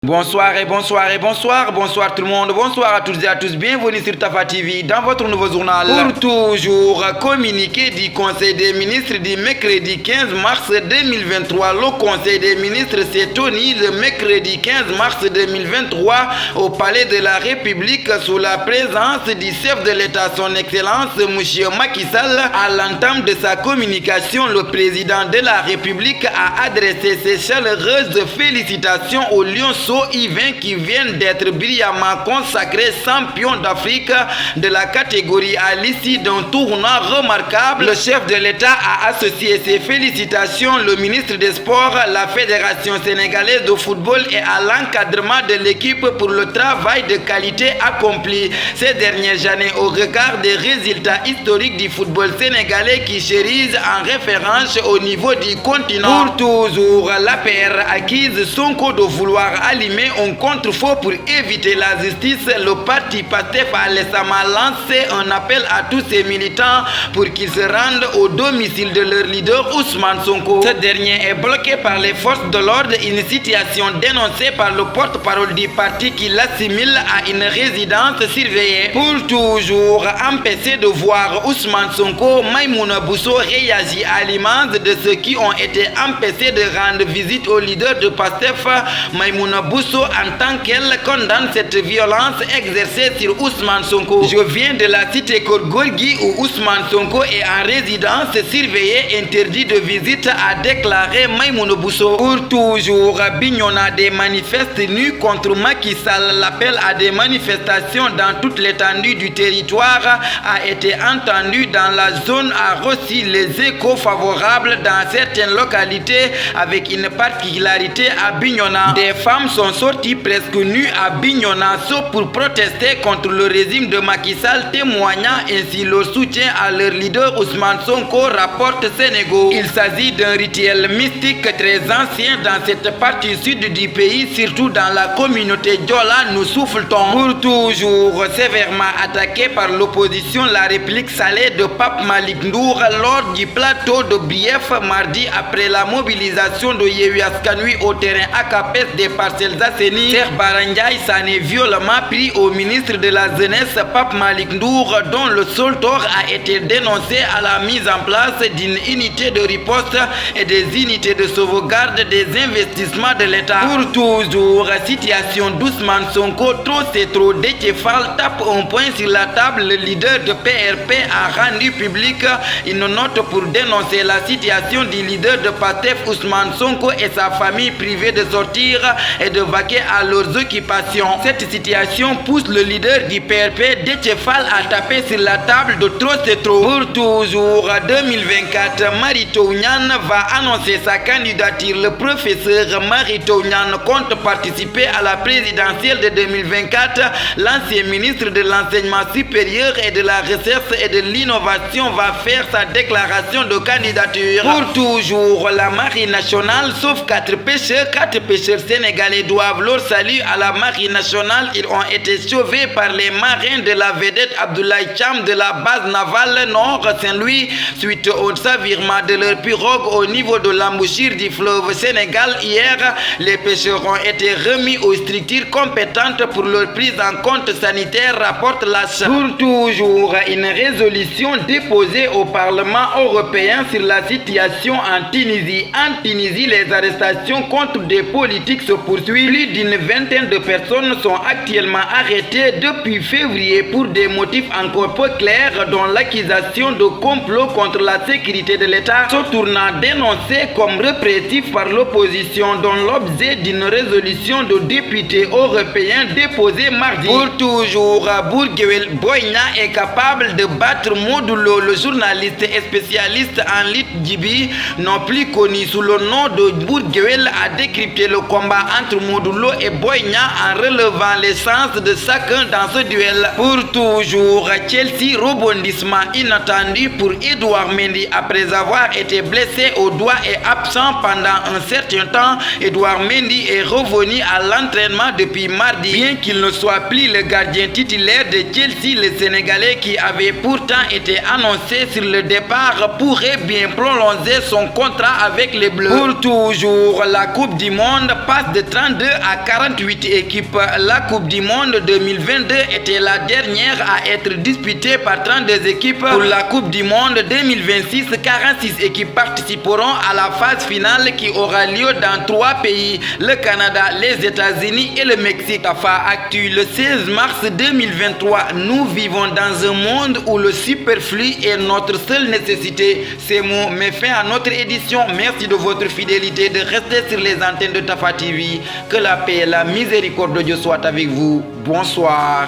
Bonsoir tout le monde, bonsoir à toutes et à tous, bienvenue sur Tafa TV dans votre nouveau journal. Pour toujours communiqué du Conseil des ministres du mercredi 15 mars 2023, le Conseil des ministres s'est tenu le mercredi 15 mars 2023 au Palais de la République sous la présence du chef de l'État, son Excellence M. Macky Sall. À l'entame de sa communication, le président de la République a adressé ses chaleureuses félicitations aux Lionceaux I20 qui viennent d'être brillamment consacrés champions d'Afrique de la catégorie à l'issue d'un tournoi remarquable. Le chef de l'État a associé ses félicitations le ministre des Sports, la Fédération sénégalaise de football et à l'encadrement de l'équipe pour le travail de qualité accompli ces dernières années au regard des résultats historiques du football sénégalais qui chérissent en référence au niveau du continent. Pour toujours, l'APR accuse Sonko de vouloir allumer un contre-feu pour éviter la justice. Le parti PASTEF a récemment lancé un appel à tous ses militants pour qu'ils se rendent au domicile de leur leader Ousmane Sonko. Ce dernier est bloqué par les forces de l'ordre, une situation dénoncée par le porte-parole du parti qui l'assimile à une résidence surveillée. Pour toujours empêcher de voir Ousmane Sonko, Maïmouna Bousso réagit à l'image de ceux qui ont été empêchés de rendre visite au leader de PASTEF. Maïmouna Bousso, en tant qu'elle, condamne cette violence exercée sur Ousmane Sonko. Je viens de la cité Gorgui où Ousmane Sonko est en résidence surveillée, interdit de visite, a déclaré Maïmouna Bousso. Pour toujours, Bignona, des manifestes nus contre Macky Sall. L'appel à des manifestations dans toute l'étendue du territoire a été entendu dans la zone, a reçu les échos favorables dans certaines localités avec une particularité à Bignona. Des femmes sont sorties presque nues à Bignona sauf pour protester contre le régime de Macky Sall, témoignant ainsi leur soutien à leur leader Ousmane Sonko, rapporte Sénégal. Il s'agit d'un rituel mystique très ancien dans cette partie sud du pays, surtout dans la communauté Diola, nous souffle-t-on. Pour toujours sévèrement attaqué par l'opposition, la réplique salée de Pape Malick Ndour lors du plateau de Bief mardi après la mobilisation de Yewwi Askan Wi au terrain ACAPES des Parcelles Assainies. Cheikh Bara Ndiaye s'en est violemment pris au ministre de la Jeunesse Pape Malick Ndour, dont le seul tort a été dénoncé à la mise en place d'une unité de riposte et des unités de sauvegarde des investissements de l'État. Pour toujours, situation d'Ousmane Sonko, trop c'est trop. Déthié Fall tape un point sur la table. Le leader de PRP a rendu public une note pour dénoncer la situation du leader de PASTEF Ousmane Sonko et sa famille privée de sortir et de vaquer à leurs occupations. Cette situation pousse le leader du PRP, Déthié Fall, à taper sur la table de trop c'est trop. Pour toujours 2024, Mary Teuw Niane va annoncer sa candidature. Le professeur Mary Teuw Niane compte participer à la présidentielle de 2024. L'ancien ministre de l'enseignement supérieur et de la recherche et de l'innovation va faire sa déclaration de candidature. Pour toujours, la marine nationale sauve 4 pêcheurs. 4 pêcheurs sénégalais doivent leur salut à la marine nationale. Ils ont été sauvés par les marins de la vedette Abdoulaye Thiam de la base navale Nord Saint-Louis suite au chavirement de leur pirogue au niveau de l'embouchure du fleuve Sénégal. Hier, les pêcheurs ont été remis aux structures compétentes pour leur prise en compte sanitaire, rapporte l'ACHA. Pour toujours, une résolution déposée au Parlement européen sur la situation en Tunisie. En Tunisie, les arrestations contre des politiques se poursuivent. Plus d'une vingtaine de personnes sont actuellement arrêtées depuis février pour des motifs encore peu clairs, dont l'accusation de complot contre la sécurité de l'État, se tournant dénoncé comme répressif par l'opposition, dont l'objet d'une résolution de députés européens déposée mardi. Pour toujours, Bourguewel Boyna est capable de battre Modulo. Le journaliste et spécialiste en lutte Djibi, non plus connu sous le nom de Bourguewel, a décrypté le combat entre Modulo et Boyna en relevant les chances de chacun dans ce duel. Pour toujours, Chelsea, rebondissement inattendu pour Edouard Mendy après avoir été blessé au doigt et absent pendant un certain temps. Edouard Mendy est revenu à l'entraînement depuis mardi. Bien qu'il ne soit plus le gardien titulaire de Chelsea, le Sénégalais qui avait pourtant été annoncé sur le départ pourrait bien prolonger son contrat avec les Bleus. Pour toujours, la Coupe du Monde passe de 30 32 à 48 équipes. La Coupe du Monde 2022 était la dernière à être disputée par 32 équipes. Pour la Coupe du Monde 2026, 46 équipes participeront à la phase finale qui aura lieu dans 3 pays, le Canada, les États-Unis et le Mexique. Tafa Actu, le 16 mars 2023, nous vivons dans un monde où le superflu est notre seule nécessité. Ces mots mettent fin à notre édition. Merci de votre fidélité, de rester sur les antennes de Tafa TV. Que la paix et la miséricorde de Dieu soient avec vous. Bonsoir.